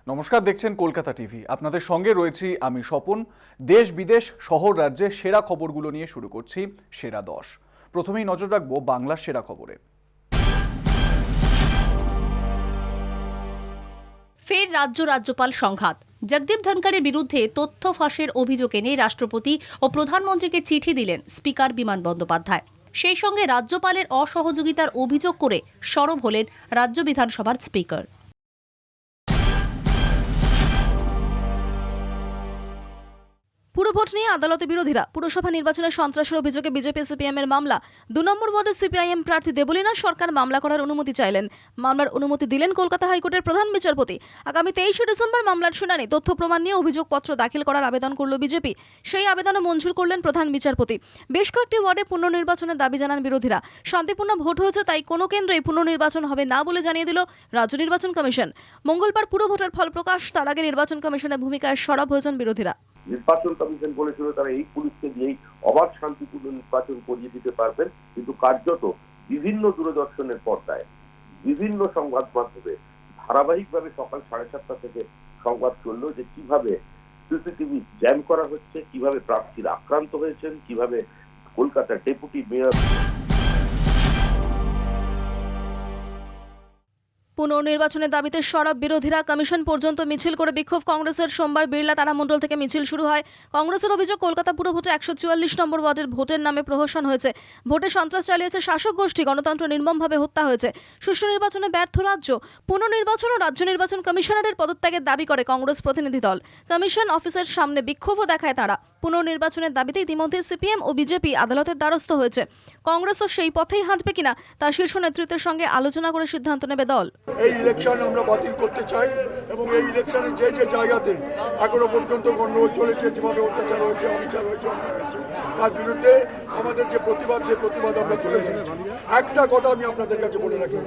নমস্কার, দেখছেন কলকাতা টিভি। আপনাদের সঙ্গে রয়েছি আমি স্বপন। দেশ বিদেশ শহর রাজ্যে সেরা খবরগুলো নিয়ে শুরু করছি সেরা 10। প্রথমেই নজর রাখবো বাংলার সেরা খবরে। ফের রাজ্যপাল সংঘাত। জগদীপ ধনখড়ের বিরুদ্ধে তথ্য ফাঁসের অভিযোগ এনে রাষ্ট্রপতি ও প্রধানমন্ত্রীকে চিঠি দিলেন স্পিকার বিমান বন্দ্যোপাধ্যায়। সেই সঙ্গে রাজ্যপালের অসহযোগিতার অভিযোগ করে সরব হলেন রাজ্য বিধানসভার স্পিকার। পুরভোট নিয়ে আদালতে বিরোধীরা। পুরসভা নির্বাচনের সন্ত্রাসের অভিযোগে বিজেপি সিপিএম এর মামলা। 2 নম্বর ওয়ার্ডের সিপিআইএম প্রার্থী দেবলীনা সরকার মামলা করার অনুমতি চাইলেন। মামলার অনুমতি দিলেন কলকাতা হাইকোর্টের প্রধান বিচারপতি। আগামী 23 ডিসেম্বর মামলার শুনানি। তথ্য প্রমাণ নিয়ে অভিযোগপত্র দাখিল করার আবেদন করল বিজেপি। সেই আবেদনও মঞ্জুর করলেন প্রধান বিচারপতি। বেশ কয়েকটি ওয়ার্ডে পুনর্নির্বাচনের দাবি জানান বিরোধীরা। শান্তিপূর্ণ ভোট হয়েছে, তাই কোনো কেন্দ্রেই পুনর্নির্বাচন হবে না বলে জানিয়ে দিল রাজ্য নির্বাচন কমিশন। মঙ্গলবার পুরো ভোটের ফল প্রকাশ। তার আগে নির্বাচন কমিশনের ভূমিকায় সরব হয়েছেন বিরোধীরা। নির্বাচন কমিশন বলেছিল তারা এই পুলিশকে দিয়েই অবাধ শান্তিপূর্ণ নির্বাচন করিয়ে দিতে পারবেন, কিন্তু কার্যত বিভিন্ন দূরদর্শনের পর্দায় বিভিন্ন সংবাদ মাধ্যমে ধারাবাহিকভাবে সকাল 7:30 থেকে সংবাদ চললো যে কিভাবে সিসিটিভি জ্যাম করা হচ্ছে, কিভাবে প্রার্থীরা আক্রান্ত হয়েছেন, কিভাবে কলকাতার ডেপুটি মেয়র। পুনর্নির্বাচনের দাবিতে সরব বিরোধীরা। কমিশন পর্যন্ত মিছিল করে বিক্ষোভ কংগ্রেসের। সোমবার বিড়লা তারামণ্ডল থেকে মিছিল শুরু হয়। কংগ্রেসের অভিযোগ, কলকাতা পুরো ভোটে 144 নম্বর ওয়ার্ডের ভোটের নামে প্রহসন হয়েছে। ভোটে সন্ত্রাস চালিয়েছে শাসক গোষ্ঠী। গণতন্ত্র নির্মমভাবে হত্যা হয়েছে। সুষ্ঠু নির্বাচনে ব্যর্থ রাজ্য। পুনর্নির্বাচন ও রাজ্য নির্বাচন কমিশনারের পদত্যাগের দাবি করে কংগ্রেস প্রতিনিধি দল। কমিশন অফিসের সামনে বিক্ষোভও দেখায় তারা। পুনর্নির্বাচনের দাবিতে ইতিমধ্যে সিপিএম ও বিজেপি আদালতের দ্বারস্থ হয়েছে। কংগ্রেসও সেই পথেই হাঁটবে কিনা তা শীর্ষ নেতৃত্বের সঙ্গে আলোচনা করে সিদ্ধান্ত নেবে দল। এই ইলেকশন আমরা বাতিল করতে চাই এবং এই ইলেকশনে যে যে জায়গাতে এখনো পর্যন্ত গণ্ডগোল চলেছে, যেভাবে অত্যাচার হয়েছে, অবিচার হয়েছে, অন্যায় হয়েছে, তার বিরুদ্ধে আমাদের যে প্রতিবাদ, সেই প্রতিবাদ আমরা তুলে ধরেছি। একটা কথা আমি আপনাদের কাছে বলে রাখি,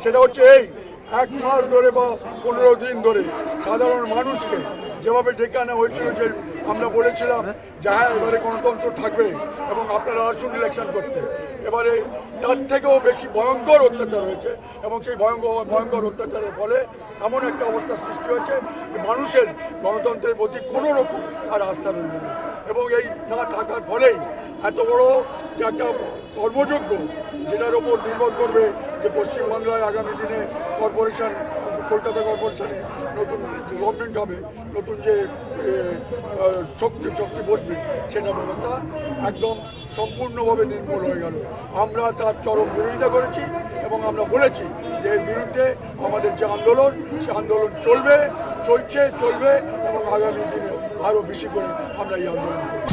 সেটা হচ্ছে এই 1 মাস ধরে বা 15 দিন ধরে সাধারণ মানুষকে যেভাবে ডেকে আনা হয়েছিল, যে আমরা বলেছিলাম যে হ্যাঁ এবারে গণতন্ত্র থাকবে এবং আপনারা আসুন ইলেকশন করতে, এবারে তার থেকেও বেশি ভয়ঙ্কর অত্যাচার হয়েছে এবং সেই ভয়ঙ্কর অত্যাচারের ফলে এমন একটা অবস্থা সৃষ্টি হয়েছে যে মানুষের গণতন্ত্রের প্রতি কোনো রকম আর আস্থা রইল না। এবং এই না থাকার ফলেই এত বড় যে একটা কর্মযোগ্য, যেটার ওপর নির্ভর করবে যে পশ্চিমবাংলায় আগামী দিনে কর্পোরেশন, কলকাতা কর্পোরেশনে নতুন গভর্নমেন্ট হবে, নতুন যে শক্তি বসবে, সেটা ব্যবস্থা একদম সম্পূর্ণভাবে নির্মূল হয়ে গেল। আমরা তার চরম বিরোধিতা করেছি এবং আমরা বলেছি যে এর বিরুদ্ধে আমাদের যে আন্দোলন, সে আন্দোলন চলবে এবং আগামী দিনে আরও বেশি করে আমরা এই আন্দোলন করব।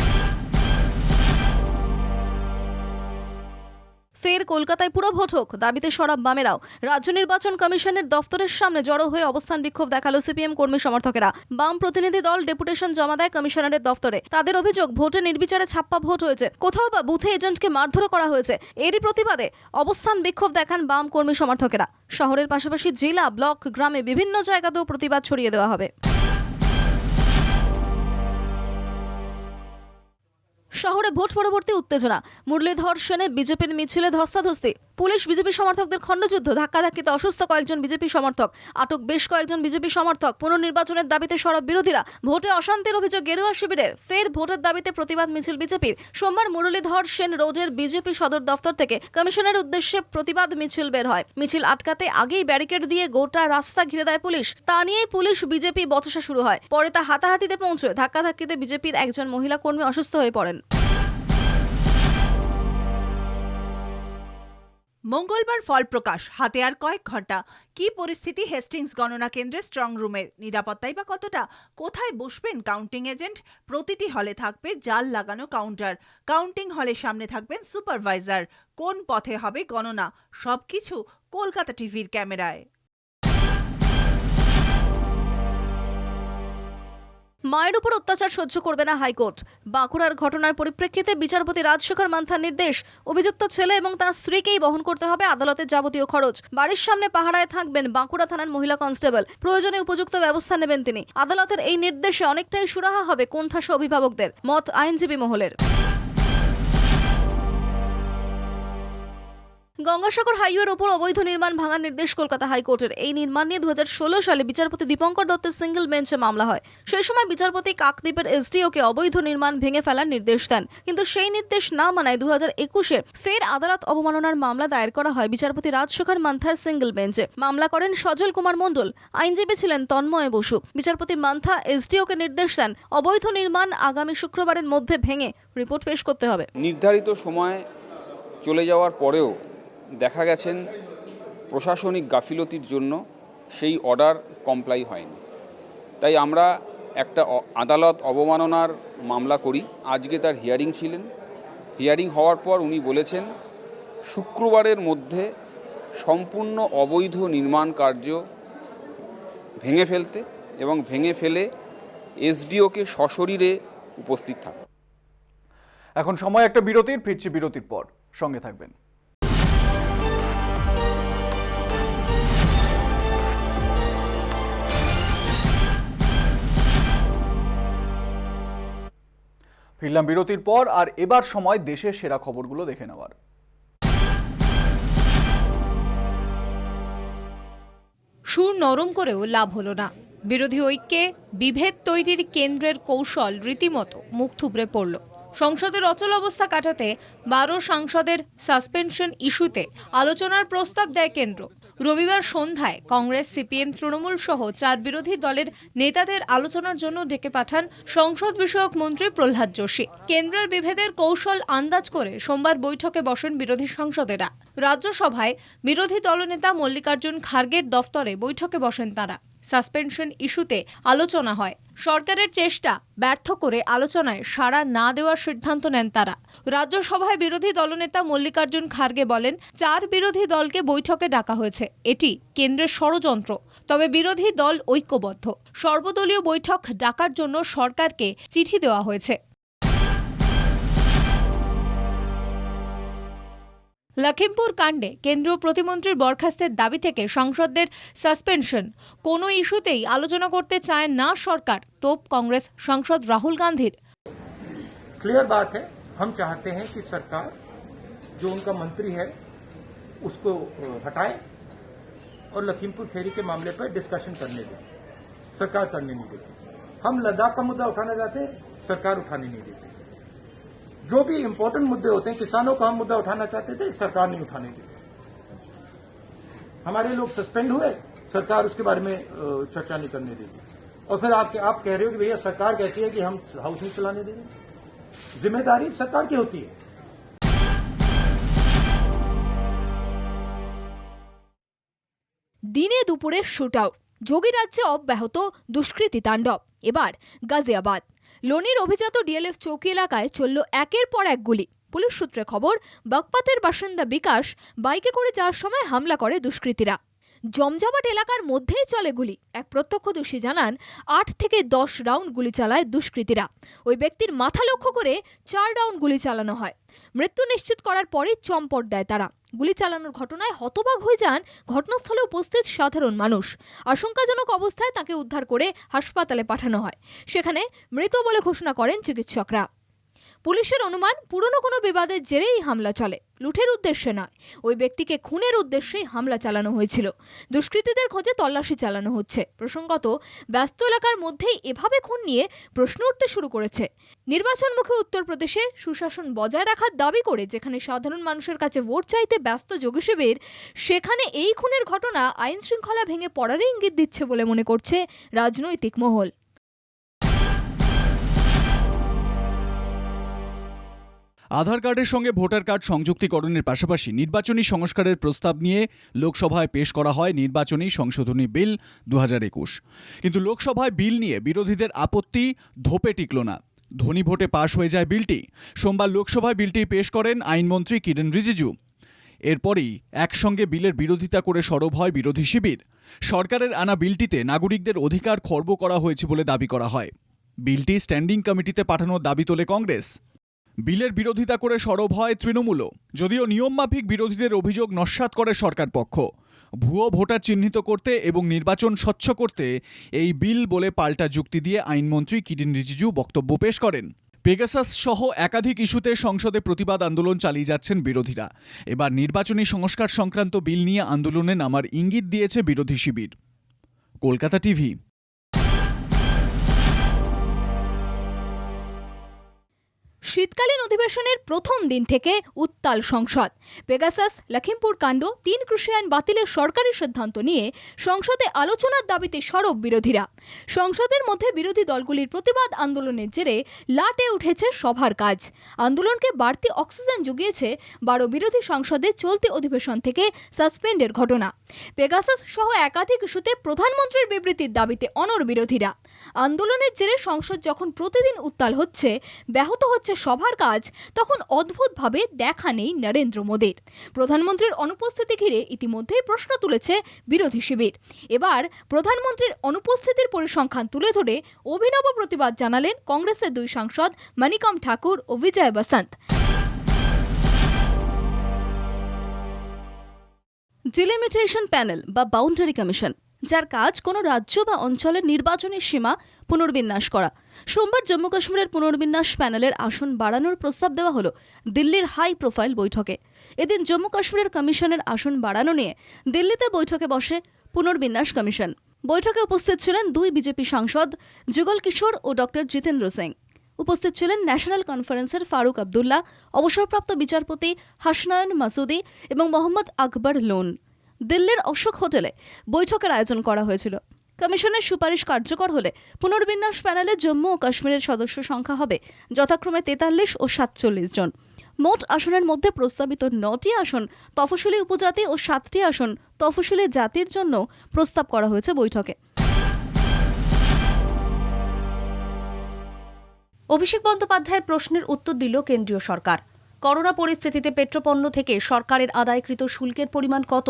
ফের কলকাতায় পুরো ভোট হোক দাবিতে সরব বামেরাও। রাজ্য নির্বাচন কমিশনের দফতরের সামনে জড়ো হয়ে অবস্থান বিক্ষোভ দেখালো সিপিএম কর্মী সমর্থকেরা। বাম প্রতিনিধি দল ডেপুটেশন জমা দেয় কমিশনারের দফতরে। তাদের অভিযোগ, ভোটে নির্বিচারে ছাপ্পা ভোট হয়েছে, কোথাও বা বুথে এজেন্টকে মারধর করা হয়েছে। এরই প্রতিবাদে অবস্থান বিক্ষোভ দেখান বাম কর্মী সমর্থকেরা। শহরের পাশাপাশি জেলা, ব্লক, গ্রামে বিভিন্ন জায়গাতেও প্রতিবাদ ছড়িয়ে দেওয়া হবে। শহরে ভোট পরবর্তী উত্তেজনা। মুরলীধর সেনে বিজেপির মিছিলে ধস্তাধস্তি। পুলিশ বিজেপি সমর্থকদের খণ্ডযুদ্ধ। ধাক্কাধাক্কিতে অসুস্থ কয়েকজন বিজেপি সমর্থক। আটক বেশ কয়েকজন বিজেপি সমর্থক। পুনর্নির্বাচনের দাবিতে সরব বিরোধীরা। ভোটে অশান্তির অভিযোগ গেরুয়া শিবিরের। ফের ভোটের দাবিতে প্রতিবাদ মিছিল বিজেপির। সোমবার মুরলীধর সেন রোডের বিজেপি সদর দফতর থেকে কমিশনের উদ্দেশ্যে প্রতিবাদ মিছিল বের হয়। মিছিল আটকাতে আগেই ব্যারিকেড দিয়ে গোটা রাস্তা ঘিরে দেয় পুলিশ। তা নিয়েই পুলিশ বিজেপি বচসা শুরু হয়। পরে তা হাতাহাতিতে পৌঁছয়। ধাক্কাধাক্কিতে বিজেপির একজন মহিলা কর্মী অসুস্থ হয়ে পড়েন। মঙ্গলবার ফল প্রকাশ। হাতে আর কয়েক ঘন্টা। কি পরিস্থিতি হেস্টিংস গণনা কেন্দ্রে স্ট্রং রুমের? নিরাপত্তাই বা কতটা? কোথায় বসবেন কাউন্টিং এজেন্ট? প্রতিটি হলে থাকবে জাল লাগানো কাউন্টার। কাউন্টিং হলের সামনে থাকবেন সুপারভাইজার। কোন পথে হবে গণনা? সবকিছু কলকাতা টিভির ক্যামেরায়। মায়ের উপর অত্যাচার সহ্য করবে না হাইকোর্ট। বাঁকুড়ার ঘটনার পরিপ্রেক্ষিতে বিচারপতি রাজশেখর মান্থার নির্দেশ, অভিযুক্ত ছেলে এবং তার স্ত্রীকেই বহন করতে হবে আদালতের যাবতীয় খরচ। বাড়ির সামনে পাহারায় থাকবেন বাঁকুড়া থানার মহিলা কনস্টেবল। প্রয়োজনে উপযুক্ত ব্যবস্থা নেবেন তিনি। আদালতের এই নির্দেশে অনেকটাই সুরাহা হবে কোণঠাসা অভিভাবকদের, মত আইনজীবী মহলের। গঙ্গাসাগর হাইওয়ের ওপর অবৈধ নির্মাণ ভাঙার নির্দেশ কলকাতা হাইকোর্টের। এই নির্মাণ নিয়ে 2016 সালে বিচারপতি দীপঙ্কর দত্তের সিঙ্গেল বেঞ্চে মামলা হয়। সেই সময় বিচারপতি কাকদ্বীপের এসডিওকে অবৈধ নির্মাণ ভেঙে ফেলার নির্দেশ দেন, কিন্তু সেই নির্দেশ না মানায় 2021-এ ফের আদালত অবমাননার মামলা দায়ের করা হয় বিচারপতি রাজশেখর মান্থার সিঙ্গেল বেঞ্চে। মামলা করেন সজল কুমার মণ্ডল, আইনজীবী ছিলেন তন্ময় বসু। বিচারপতি মান্থা এসডিওকে নির্দেশ দেন অবৈধ নির্মাণ আগামী শুক্রবারের মধ্যে ভেঙে রিপোর্ট পেশ করতে হবে। নির্ধারিত সময় চলে যাওয়ার পরেও দেখা গেছেন প্রশাসনিক গাফিলতির জন্য সেই অর্ডার কমপ্লাই হয়নি। তাই আমরা একটা আদালত অবমাননার মামলা করি। আজকে তার হিয়ারিং ছিলেন। হিয়ারিং হওয়ার পর উনি বলেছেন শুক্রবারের মধ্যে সম্পূর্ণ অবৈধ নির্মাণ কার্য ভেঙে ফেলতে এবং ভেঙে ফেলে এসডিওকে সশরীরে উপস্থিত থাকা। এখন সময় একটা বিরতির, ফিরছি বিরতির পর, সঙ্গে থাকবেন। ফিরলাম বিরতির পর, আর এবার সময় দেশের সেরা খবরগুলো দেখে নেওয়ার। সুর নরম করেও লাভ হলো না। বিরোধী ঐক্যে বিভেদ তৈরির কেন্দ্রের কৌশল রীতিমতো মুখ থুবড়ে পড়ল। সংসদের অচল অবস্থা কাটাতে 12 সাংসদের সাসপেনশন ইস্যুতে আলোচনার প্রস্তাব দেয় কেন্দ্র। রবিবার সন্ধ্যায় কংগ্রেস, সিপিএম, তৃণমূল সহ 4 বিরোধী দলের নেতাদের আলোচনার জন্য ডেকে পাঠান সংসদ বিষয়ক মন্ত্রী প্রহ্লাদ যোশী। কেন্দ্রের বিভেদের কৌশল আন্দাজ করে সোমবার বৈঠকে বসেন বিরোধী সাংসদেরা। রাজ্যসভায় বিরোধী দলনেতা মল্লিকার্জুন খার্গের দফতরে বৈঠকে বসেন তারা। সাসপেনশন ইস্যুতে আলোচনা হয়। সরকারের চেষ্টা ব্যর্থ করে আলোচনায় সাড়া না দেওয়ার সিদ্ধান্ত নেন তারা। রাজ্যসভায় বিরোধী দলনেতা মল্লিকার্জুন খার্গে বলেন 4 বিরোধী দলকে বৈঠকে ডাকা হয়েছে, এটি কেন্দ্রের ষড়যন্ত্র। তবে বিরোধী দল ঐক্যবদ্ধ। সর্বদলীয় বৈঠক ডাকার জন্য সরকারকে চিঠি দেওয়া হয়েছে। লখিমপুর কাণ্ডে কেন্দ্রীয় প্রতিমন্ত্রীর বরখাস্তের দাবি থেকে সাংসদদের সাসপেনশন। কোনো ইস্যুতেই আলোচনা করতে চায় না সরকার, তোপ কংগ্রেস সাংসদ রাহুল গান্ধীর। क्लियर बात है, हम चाहते हैं कि सरकार जो उनका मंत्री है उसको हटाए और लखीमपुर खेरी के मामले पर डिस्कशन करने दें। सरकार करने नहीं देती। हम लद्दाख का मुद्दा उठाना चाहते हैं, सरकार उठाने नहीं देती। जो भी इंपॉर्टेंट मुद्दे होते हैं, किसानों का हम मुद्दा उठाना चाहते थे, सरकार नहीं उठाने दी। हमारे लोग सस्पेंड हुए, सरकार उसके बारे में चर्चा नहीं करने देगी। और फिर आप कह रहे हो कि भैया सरकार कहती है कि हम हाउस नहीं चलाने देंगे। जिम्मेदारी सरकार की होती है। দিনে দুপুরে শুটআউট, যোগীরাজ্যে অব্যাহত দুষ্কৃতী তাণ্ডব। এবার গাজিয়াবাদ লোনির অভিজাত ডিএলএফ চৌকি এলাকায় চলল একের পর এক গুলি। পুলিশ সূত্রে খবর, বাগপাতের বাসিন্দা বিকাশ বাইকে করে যাওয়ার সময় হামলা করে দুষ্কৃতীরা। জমজমাট এলাকার মধ্যেই চলে গুলি। এক প্রত্যক্ষদর্শী জানান 8 থেকে 10 রাউন্ড গুলি চালায় দুষ্কৃতীরা। ওই ব্যক্তির মাথা লক্ষ্য করে 4 রাউন্ড গুলি চালানো হয়। মৃত্যু নিশ্চিত করার পরই চম্পট দেয় তারা। গুলি চালানোর ঘটনায় হতবাক হয়ে যান ঘটনাস্থলে উপস্থিত সাধারণ মানুষ। আশঙ্কাজনক অবস্থায় তাকে উদ্ধার করে হাসপাতালে পাঠানো হয়। সেখানে মৃত বলে ঘোষণা করেন চিকিৎসকরা। পুলিশের অনুমান, পুরনো কোনো বিবাদের জেরেই হামলা চলে, লুঠের উদ্দেশ্যে নয়। ওই ব্যক্তিকে খুনের উদ্দেশ্যেই হামলা চালানো হয়েছিল। দুষ্কৃতীদের খোঁজে তল্লাশি চালানো হচ্ছে। প্রসঙ্গত, ব্যস্ত এলাকার মধ্যেই এভাবে খুন নিয়ে প্রশ্ন উঠতে শুরু করেছে। নির্বাচনমুখী উত্তরপ্রদেশে সুশাসন বজায় রাখার দাবি করে যেখানে সাধারণ মানুষের কাছে ভোট চাইতে ব্যস্ত যোগী শিবির, সেখানে এই খুনের ঘটনা আইন শৃঙ্খলা ভেঙে পড়ারই ইঙ্গিত দিচ্ছে বলে মনে করছে রাজনৈতিক মহল। আধার কার্ডের সঙ্গে ভোটার কার্ড সংযুক্তিকরণের পাশাপাশি নির্বাচনী সংস্কারের প্রস্তাব নিয়ে লোকসভায় পেশ করা হয় নির্বাচনী সংশোধনী বিল 2021। কিন্তু লোকসভায় বিল নিয়ে বিরোধীদের আপত্তি ধোপে টিকল না। ধ্বনি ভোটে পাশ হয়ে যায় বিলটি। সোমবার লোকসভায় বিলটি পেশ করেন আইনমন্ত্রী কিরেন রিজিজু। এরপরই একসঙ্গে বিলের বিরোধিতা করে সরব হয় বিরোধী শিবির। সরকারের আনা বিলটিতে নাগরিকদের অধিকার খর্ব করা হয়েছে বলে দাবি করা হয়। বিলটি স্ট্যান্ডিং কমিটিতে পাঠানোর দাবি তোলে কংগ্রেস। বিলের বিরোধিতা করে সরব হয় তৃণমূলও। যদিও নিয়মমাফিক বিরোধীদের অভিযোগ নস্যাৎ করে সরকার পক্ষ। ভুয়ো ভোটার চিহ্নিত করতে এবং নির্বাচন স্বচ্ছ করতে এই বিল বলে পাল্টা যুক্তি দিয়ে আইনমন্ত্রী কিরেন রিজিজু বক্তব্য পেশ করেন। পেগাসাস সহ একাধিক ইস্যুতে সংসদে প্রতিবাদ আন্দোলন চালিয়ে যাচ্ছেন বিরোধীরা। এবার নির্বাচনী সংস্কার সংক্রান্ত বিল নিয়ে আন্দোলনে নামার ইঙ্গিত দিয়েছে বিরোধী শিবির। কলকাতা টিভি। শীতকালীন অধিবেশনের প্রথম দিন থেকে উত্তাল সংসদ। পেগাসাস, লখিমপুর কাণ্ড, 3 কৃষি আইন বাতিলের সরকারি সিদ্ধান্ত নিয়ে সংসদে আলোচনার দাবিতে সরব বিরোধীরা। সংসদের মধ্যে বিরোধী দলগুলির প্রতিবাদ আন্দোলনের জেরে লাটে উঠেছে সভার কাজ। আন্দোলনকে বাড়তি অক্সিজেন জুগিয়েছে 12 বিরোধী সাংসদের চলতি অধিবেশন থেকে সাসপেন্ডের ঘটনা। পেগাসাস সহ একাধিক ইস্যুতে প্রধানমন্ত্রীর বিবৃতির দাবিতে অনড় বিরোধীরা। আন্দোলনের জেরে সংসদ যখন প্রতিদিন উত্তাল হচ্ছে, ব্যাহত হচ্ছে সভার কাজ, তখন অদ্ভুতভাবে দেখা নেই নরেন্দ্র মোদীর। প্রধানমন্ত্রীর অনুপস্থিতি ঘিরে ইতিমধ্যেই প্রশ্ন তুলেছে বিরোধী শিবির। এবার প্রধানমন্ত্রীর অনুপস্থিতির পরিসংখ্যান তুলে ধরে অভিনব প্রতিবাদ জানালেন কংগ্রেসের 2 সাংসদ মানিকম ঠাকুর ও বিজয় বসন্ত। ডিলিমিটেশন প্যানেল বা বাউন্ডারি কমিশন, যার কাজ কোনো রাজ্য বা অঞ্চলের নির্বাচনী সীমা পুনর্বিন্যাস করা। সোমবার জম্মু কাশ্মীরের পুনর্বিন্যাস প্যানেলের আসন বাড়ানোর প্রস্তাব দেওয়া হলো দিল্লির হাই প্রোফাইল বৈঠকে। এদিন জম্মু কাশ্মীরের কমিশনের আসন বাড়ানো নিয়ে দিল্লিতে বৈঠকে বসে পুনর্বিন্যাস কমিশন। বৈঠকে উপস্থিত ছিলেন 2 বিজেপি সাংসদ যুগল কিশোর ও ডক্টর জিতেন্দ্র সিং। উপস্থিত ছিলেন ন্যাশনাল কনফারেন্সের ফারুক আবদুল্লাহ, অবসরপ্রাপ্ত বিচারপতি হাসনায়ন মাসুদি এবং মোহাম্মদ আকবর লোন। দিল্লির অশোক হোটেলে বৈঠকের আয়োজন করা হয়েছিল। কমিশনের সুপারিশ কার্যকর হলে পুনর্বিন্যাস প্যানেলে জম্মু ও কাশ্মীরের সদস্য সংখ্যা হবে যথাক্রমে 43 ও 47 জন। মোট আসনের মধ্যে প্রস্তাবিত 9টি আসন তফসিলি উপজাতি ও 7টি আসন তফসিলি জাতির জন্য প্রস্তাব করা হয়েছে বৈঠকে। অভিষেক বন্দ্যোপাধ্যায়ের প্রশ্নের উত্তর দিল কেন্দ্রীয় সরকার। করোনা পরিস্থিতিতে পেট্রোপণ্য থেকে সরকারের আদায়কৃত শুল্কের পরিমাণ কত,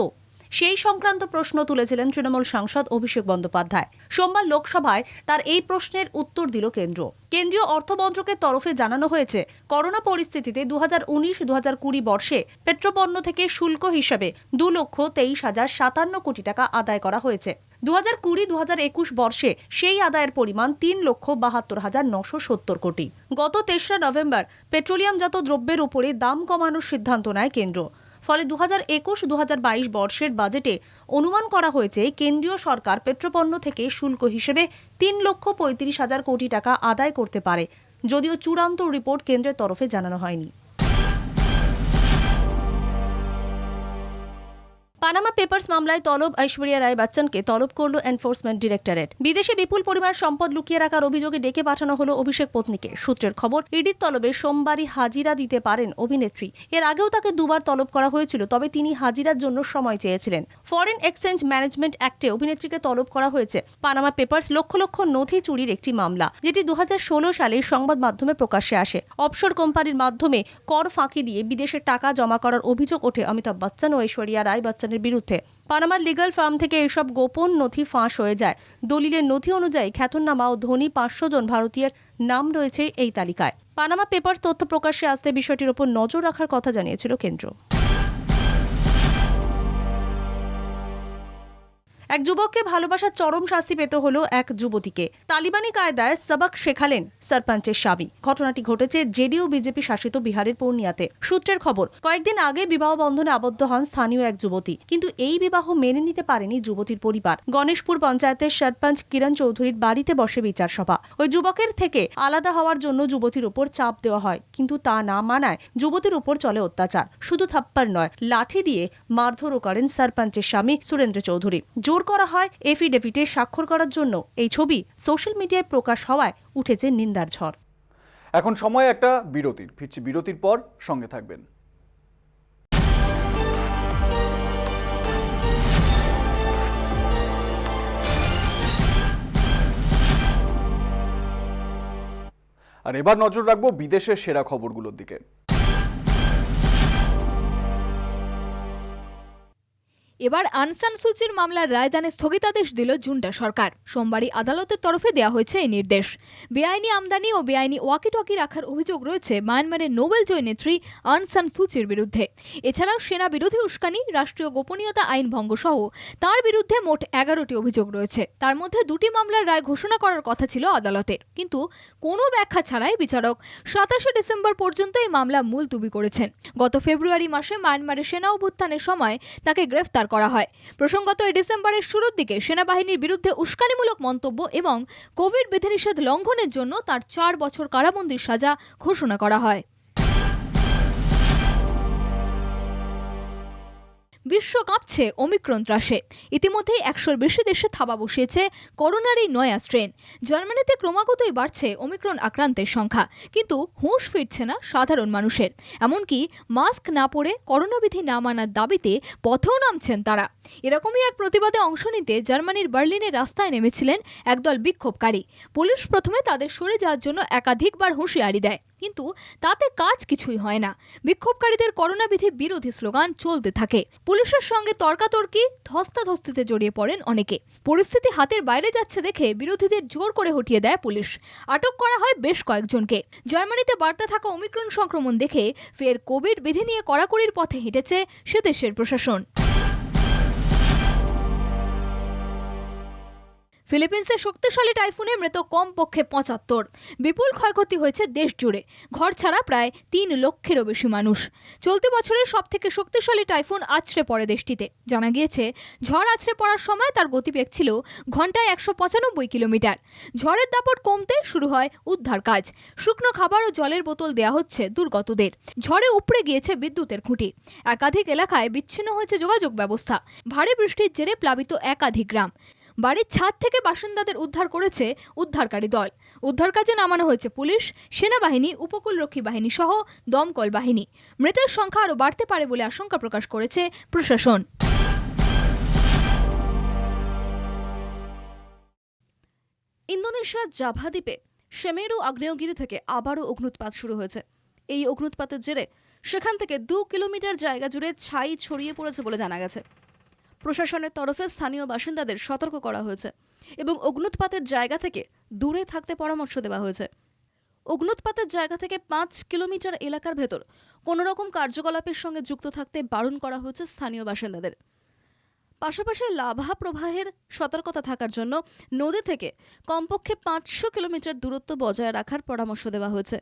সেই সংক্রান্ত প্রশ্ন তুলেছিলেন তৃণমূল সাংসদ অভিষেক বন্দ্যোপাধ্যায়। সোমবার লোকসভায় তার এই প্রশ্নের উত্তর দিল কেন্দ্র। কেন্দ্রীয় অর্থমন্ত্রকের তরফে জানানো হয়েছে, করোনা পরিস্থিতিতে 2019-2020 বর্ষে পেট্রোপণ্য থেকে শুল্ক হিসেবে 2,23,057 কোটি টাকা আদায় করা হয়েছে। 2020-2021 বর্ষে সেই আদায়ের পরিমাণ 3,72,970 কোটি। গত 3রা নভেম্বর পেট্রোলিয়ামজাত দ্রব্যের উপরে দাম কমানোর সিদ্ধান্ত নেয় কেন্দ্র। ফলে 2021-2022 বর্ষের বাজেটে অনুমান করা হয়েছে কেন্দ্রীয় সরকার পেট্রোপণ্য থেকে শুল্ক হিসেবে 3,35,000 কোটি টাকা আদায় করতে পারে, যদিও চূড়ান্ত রিপোর্ট কেন্দ্রের তরফে জানানো হয়নি। পানামা পেপার্স মামলায় তলব ঐশ্বরিয়া রায় বচ্চনকে তলব করল এনফোর্সমেন্ট ডিরেক্টরেট। বিদেশে বিপুল পরিমাণ সম্পদ লুকিয়ে রাখার অভিযোগে ডেকে পাঠানো হলো অভিষেক পত্নীকে। সূত্রের খবর, ইডির তলবে সোমবারই হাজিরা দিতে পারেন অভিনেত্রী। এর আগেও তাকে 2 বার তলব করা হয়েছিল, তবে তিনি হাজিরার জন্য সময় চেয়েছিলেন। ফরেন এক্সচেঞ্জ ম্যানেজমেন্ট অ্যাক্টে অভিনেত্রীকে তলব করা হয়েছে। পানামা পেপার্স লক্ষ লক্ষ নথি চুরির একটি মামলা, যেটি 2016 সালে সংবাদ মাধ্যমে প্রকাশ্যে আসে। অফশোর কোম্পানির মাধ্যমে কর ফাঁকি দিয়ে বিদেশে টাকা জমা করার অভিযোগ ওঠে অমিতাভ বচ্চন ও ঐশ্বরিয়া রায় বচ্চনের বিরুদ্ধে। পানামার লিগ্যাল ফার্ম থেকে এসব গোপন নথি ফাঁস হয়ে যায়। দলিলের নথি অনুযায়ী খ্যাতনামা ও ধনী 500 জন ভারতীয়ের নাম রয়েছে এই তালিকায়। পানামা পেপার্স তথ্য প্রকাশ্যে আসতে বিষয়টির উপর নজর রাখার কথা জানিয়েছিল কেন্দ্র। এক যুবককে ভালোবাসার চরম শাস্তি পেতে হলো এক যুবতীকে। তালিবানি কায়দায় সবক শেখালেন সরপঞ্চের স্বামী। ঘটনাটি ঘটেছে জেডিইউ বিজেপি শাসিত বিহারের পূর্ণিয়াতে। সূত্রের খবর, কয়েকদিন আগে বিবাহ বন্ধনে আবদ্ধ হন স্থানীয় এক যুবতী, কিন্তু এই বিবাহ মেনে নিতে পারেনি যুবতীর পরিবার। গণেশপুর পঞ্চায়েতের সরপঞ্চ কিরণ চৌধুরীর বাড়িতে বসে বিচার সভা। ওই যুবকের থেকে আলাদা হওয়ার জন্য যুবতীর উপর চাপ দেওয়া হয়, কিন্তু তা না মানায় যুবতীর উপর চলে অত্যাচার। শুধু থাপ্পড় নয়, লাঠি দিয়ে মারধরও করেন সরপঞ্চের স্বামী সুরেন্দ্র চৌধুরী। জোর করা হয় এফিডেভিটে স্বাক্ষর করার জন্য। এই ছবি সোশ্যাল মিডিয়ায় প্রকাশ হওয়ায় উঠেছে নিন্দার ঝড়। এখন সময় একটা বিরতির। ফিরছি বিরতির পর, সঙ্গে থাকবেন। আর এবার নজর রাখবো বিদেশের সেরা খবরগুলোর দিকে। এবার আং সান সুচির মামলার রায়দানে স্থগিতাদেশ দিল জুন্টা সরকার। সোমবারই আদালতের তরফে দেওয়া হয়েছে এই নির্দেশ। বেআইনি আমদানি ও বেআইনি ওয়াকিটকি রাখার অভিযোগ রয়েছে মায়ানমারের নোবেল জয়ী নেত্রী আং সান সুচির বিরুদ্ধে। এছাড়াও সেনা বিরোধী উস্কানি, রাষ্ট্রীয় গোপনীয়তা আইন ভঙ্গ সহ তার বিরুদ্ধে মোট 11টি অভিযোগ রয়েছে। তার মধ্যে 2টি মামলার রায় ঘোষণা করার কথা ছিল আদালতের, কিন্তু কোনো ব্যাখ্যা ছাড়াই বিচারক 27 ডিসেম্বর পর্যন্ত এই মামলা মুলতুবি করেছেন। গত ফেব্রুয়ারি মাসে মায়ানমারের সেনা অভ্যুত্থানের সময় তাকে গ্রেফতার করা হয়। প্রসঙ্গত এই ডিসেম্বরের শুরুর দিকে সেনাবাহিনীর বিরুদ্ধে উস্কানিমূলক মন্তব্য এবং কোভিড বিধিনিষেধ লঙ্ঘনের জন্য তার 4 বছর কারাবন্দির সাজা ঘোষণা করা হয়। বিশ্ব কাঁপছে ওমিক্রন ত্রাসে। ইতিমধ্যেই 100-র বেশি দেশে থাবা বসিয়েছে করোনার এই নয়া স্ট্রেন। জার্মানিতে ক্রমাগতই বাড়ছে ওমিক্রন আক্রান্তের সংখ্যা, কিন্তু হুঁশ ফিরছে না সাধারণ মানুষের। এমনকি মাস্ক না পরে, করোনা বিধি না মানার দাবিতে পথেও নামছেন তারা। এরকমই এক প্রতিবাদে অংশ নিতে জার্মানির বার্লিনের রাস্তায় নেমেছিলেন একদল বিক্ষোভকারী। পুলিশ প্রথমে তাদের সরে যাওয়ার জন্য একাধিকবার হুঁশিয়ারি দেয়, কিন্তু তাতে কাজ কিছুই হয় না। বিক্ষোভকারীদের করোনা বিধি বিরোধী স্লোগান চলতে থাকে। পুলিশের সঙ্গে তর্কাতর্কি, ধস্তাধস্তিতে জড়িয়ে পড়েন অনেকে। পরিস্থিতি হাতের বাইরে যাচ্ছে দেখে বিরোধীদের জোর করে হটিয়ে দেয় পুলিশ। আটক করা হয় বেশ কয়েকজনকে। জার্মানিতে বাড়তে থাকা ওমিক্রন সংক্রমণ দেখে ফের কোভিড বিধি নিয়ে কড়াকড়ির পথে হেঁটেছে সে দেশের প্রশাসন। ফিলিপিন্সে শক্তিশালী টাইফুনে মৃত কমপক্ষে 75। বিপুল ক্ষয়ক্ষতি হয়েছে দেশ জুড়ে। ঘর ছাড়া প্রায় 3 লক্ষেরও বেশি মানুষ। চলতি বছরের সবথেকে শক্তিশালী টাইফুন আছড়ে পড়ে দেশটিতে। জানা গিয়েছে, ঝড় আছড়ে পড়ার সময় তার গতিবেগ ছিল ঘন্টায় 195 কিলোমিটার। ঝড়ের দাপট কমতে শুরু হয় উদ্ধার কাজ। শুকনো খাবার ও জলের বোতল দেয়া হচ্ছে দুর্গতদের। ঝড়ে উপড়ে গিয়েছে বিদ্যুতের খুঁটি। একাধিক এলাকায় বিচ্ছিন্ন হয়েছে যোগাযোগ ব্যবস্থা। ভারী বৃষ্টির জেরে প্লাবিত একাধিক গ্রাম। বাড়ির ছাদ থেকে বাসিন্দাদের উদ্ধার করেছে উদ্ধারকারী দল। উদ্ধার কাজে নামানো হয়েছে পুলিশ, সেনাবাহিনী, উপকূলরক্ষী বাহিনী সহ দমকল বাহিনী। মৃতের সংখ্যা আরও বাড়তে পারে বলে আশঙ্কা প্রকাশ করেছে প্রশাসন। ইন্দোনেশিয়ার জাভা দ্বীপে সেমেরু আগ্নেয়গিরি থেকে আবারও অগ্নুৎপাত শুরু হয়েছে। এই অগ্নুৎপাতের জেরে সেখান থেকে 2 কিলোমিটার জায়গা জুড়ে ছাই ছড়িয়ে পড়েছে বলে জানা গেছে। প্রশাসনের তরফে স্থানীয় বাসিন্দাদের সতর্ক করা হয়েছে এবং অগ্নুৎপাতের জায়গা থেকে দূরে থাকতে পরামর্শ দেওয়া হয়েছে। অগ্নুৎপাতের জায়গা থেকে 5 কিলোমিটার এলাকার ভেতর কোনো রকম কার্যকলাপের সঙ্গে যুক্ত থাকতে বারণ করা হয়েছে স্থানীয় বাসিন্দাদের। পাশাপাশি লাভা প্রবাহের সতর্কতা থাকার জন্য নদী থেকে কমপক্ষে 500 কিলোমিটার দূরত্ব বজায় রাখার পরামর্শ দেওয়া হয়েছে।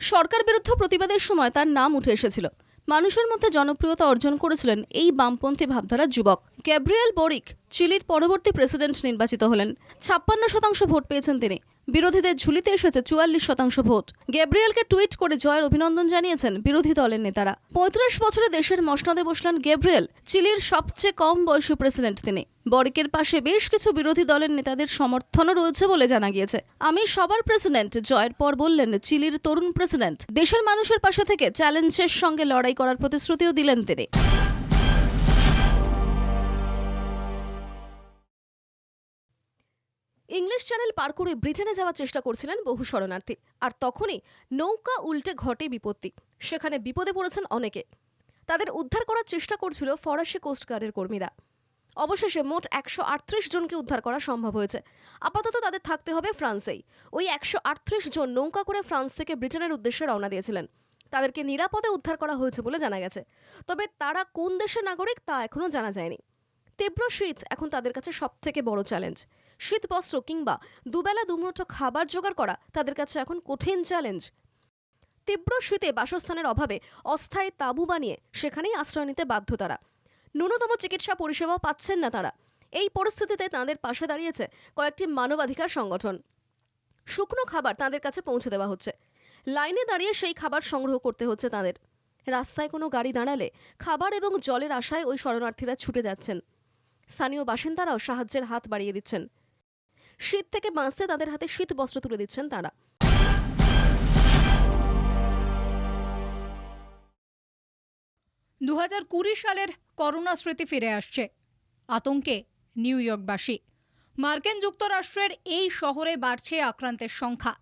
সরকার বিরুদ্ধে প্রতিবাদের সময় তার নাম উঠে এসেছিল। মানুষের মধ্যে জনপ্রিয়তা অর্জন করেছিলেন এই বামপন্থী ভাবধারার যুবক। গ্যাব্রিয়েল বরিক চিলির পরবর্তী প্রেসিডেন্ট নির্বাচিত হলেন। 56% ভোট পেয়েছেন তিনি। বিরোধীদের ঝুলিতে এসেছে 44% ভোট। গ্যাব্রিয়েলকে টুইট করে জয়ের অভিনন্দন জানিয়েছেন বিরোধী দলের নেতারা। 35 বছরে দেশের মসনদে বসলেন গ্যাব্রিয়েল। চিলির সবচেয়ে কম বয়সী প্রেসিডেন্ট তিনি। বরিকের পাশে বেশ কিছু বিরোধী দলের নেতাদের সমর্থনও রয়েছে বলে জানা গিয়েছে। আমি সবার প্রেসিডেন্ট, জয়ের পর বললেন চিলির তরুণ প্রেসিডেন্ট। দেশের মানুষের পাশে থেকে চ্যালেঞ্জের সঙ্গে লড়াই করার প্রতিশ্রুতিও দিলেন তিনি। ইংলিশ চ্যানেল পার করে ব্রিটেনে যাওয়ার চেষ্টা করছিলেন বহু শরণার্থী। আর তখনই নৌকা উল্টে ঘটে বিপত্তি। সেখানে বিপদে পড়েছেন অনেকে। তাদের উদ্ধার করার চেষ্টা করছিল ফরাসি কোস্টগার্ডের কর্মীরা। অবশেষে মোট 138 জনকে উদ্ধার করা সম্ভব হয়েছে। আপাতত তাদের থাকতে হবে ফ্রান্সেই। ওই 138 জন নৌকা করে ফ্রান্স থেকে ব্রিটেনের উদ্দেশ্যে রওনা দিয়েছিলেন। তাদেরকে নিরাপদে উদ্ধার করা হয়েছে বলে জানা গেছে। তবে তারা কোন দেশের নাগরিক তা এখনও জানা যায়নি। তীব্র শীত এখন তাদের কাছে সবথেকে বড় চ্যালেঞ্জ। শীত বস্ত্র কিংবা দুবেলা দুমুঠো খাবার জোগাড় করা তাদের কাছে এখন কঠিন চ্যালেঞ্জ। তীব্র শীতে বাসস্থানের অভাবে অস্থায়ী তাঁবু বানিয়ে সেখানেই আশ্রয় নিতে বাধ্য তারা। ন্যূনতম চিকিৎসা পরিষেবাও পাচ্ছেন না তারা। এই পরিস্থিতিতে তাঁদের পাশে দাঁড়িয়েছে কয়েকটি মানবাধিকার সংগঠন। শুকনো খাবার তাঁদের কাছে পৌঁছে দেওয়া হচ্ছে। লাইনে দাঁড়িয়ে সেই খাবার সংগ্রহ করতে হচ্ছে তাঁদের। রাস্তায় কোনো গাড়ি দাঁড়ালে খাবার এবং জলের আশায় ওই শরণার্থীরা ছুটে যাচ্ছেন। স্থানীয় বাসিন্দারাও সাহায্যের হাত বাড়িয়ে দিচ্ছেন। শীত থেকে বাঁচতে তাদের হাতে শীত বস্ত্র তুলে দিচ্ছেন তারা। 2020 সালের করোনা স্মৃতি ফিরে আসছে। আতঙ্কে নিউ ইয়র্কবাসী। মার্কিন যুক্তরাষ্ট্রের এই শহরে বাড়ছে আক্রান্তের সংখ্যা।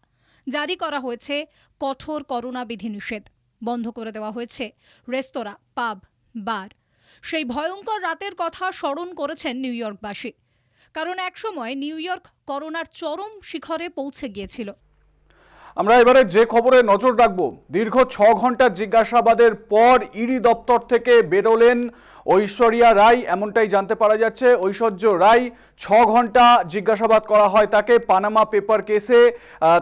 জারি করা হয়েছে কঠোর করোনা বিধিনিষেধ। বন্ধ করে দেওয়া হয়েছে রেস্তোরাঁ, পাব, বার। সেই ভয়ঙ্কর রাতের কথা স্মরণ করেছেন নিউ ইয়র্কবাসী, কারণ একসময় নিউ ইয়র্ক করোনার চরম শিখরে পৌঁছে গিয়েছিল। আমরা এবারে যে খবরে নজর রাখবো, দীর্ঘ 6 ঘন্টার জিজ্ঞাসাবাদের পর ইডি দপ্তর থেকে বেরোলেন ঐশ্বরিয়া রায়, এমনটাই জানতে পারা যাচ্ছে। ঐশ্বর্য রায় 6 ঘন্টা জিজ্ঞাসাবাদ করা হয় তাকে পানামা পেপার কেসে।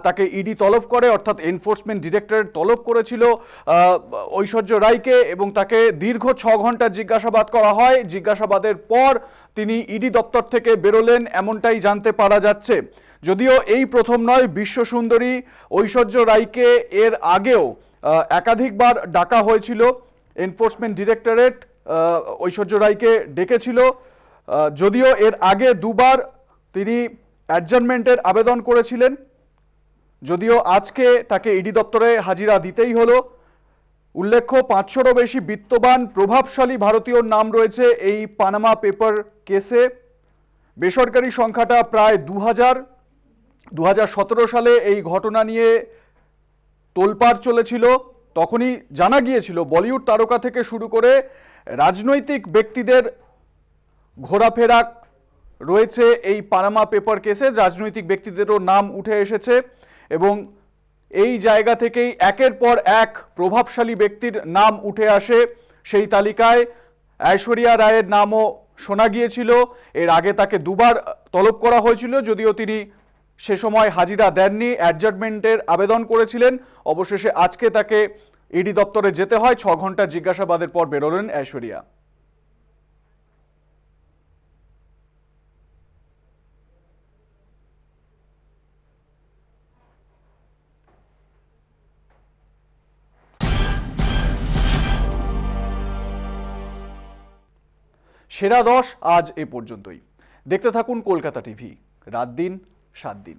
তাকে ইডি তলব করে, অর্থাৎ এনফোর্সমেন্ট ডিরেক্টরেট তলব করেছিল ঐশ্বর্য রায়কে এবং তাকে দীর্ঘ 6 ঘন্টা জিজ্ঞাসাবাদ করা হয়। জিজ্ঞাসাবাদের পর তিনি ইডি দপ্তর থেকে বেরোলেন, এমনটাই জানতে পারা যাচ্ছে। যদিও এই প্রথম নয়, বিশ্বসুন্দরী ঐশ্বর্য রায়কে এর আগেও একাধিকবার ডাকা হয়েছিল। এনফোর্সমেন্ট ডিরেক্টরেট ঐশ্বর্য রায়কে ডেকেছিল, যদিও এর আগে দুবার তিনি অ্যাডজার্নমেন্টের আবেদন করেছিলেন। যদিও আজকে তাকে ইডি দপ্তরে হাজিরা দিতেই হলো। উল্লেখ্য, 500রও বেশি বিত্তবান প্রভাবশালী ভারতীয়র নাম রয়েছে এই পানামা পেপার কেসে। বেসরকারি সংখ্যাটা প্রায় 2000। 2017 সালে এই ঘটনা নিয়ে তোলপাড় চলেছিল। তখনই জানা গিয়েছিল বলিউড তারকা থেকে শুরু করে রাজনৈতিক ব্যক্তিদের ঘোরাফেরা রয়েছে এই পানামা পেপার কেসে। রাজনৈতিক ব্যক্তিদেরও নাম উঠে এসেছে এবং এই জায়গা থেকেই একের পর এক প্রভাবশালী ব্যক্তির নাম উঠে আসে। সেই তালিকায় ঐশ্বরিয়া রায়ের নামও শোনা গিয়েছিল। এর আগে তাকে দুবার তলব করা হয়েছিল, যদিও তিনি সে সময় হাজিরা দেননি, অ্যাডজার্নমেন্টের আবেদন করেছিলেন। অবশেষে আজকে তাকে ইডি দপ্তরে যেতে হয়। 6 ঘন্টা জিজ্ঞাসাবাদের পর বেরোলেন ঐশ্বরিয়া। সেরা 10 আজ এ পর্যন্তই। দেখতে থাকুন কলকাতা টিভি, রাত দিন 7 দিন।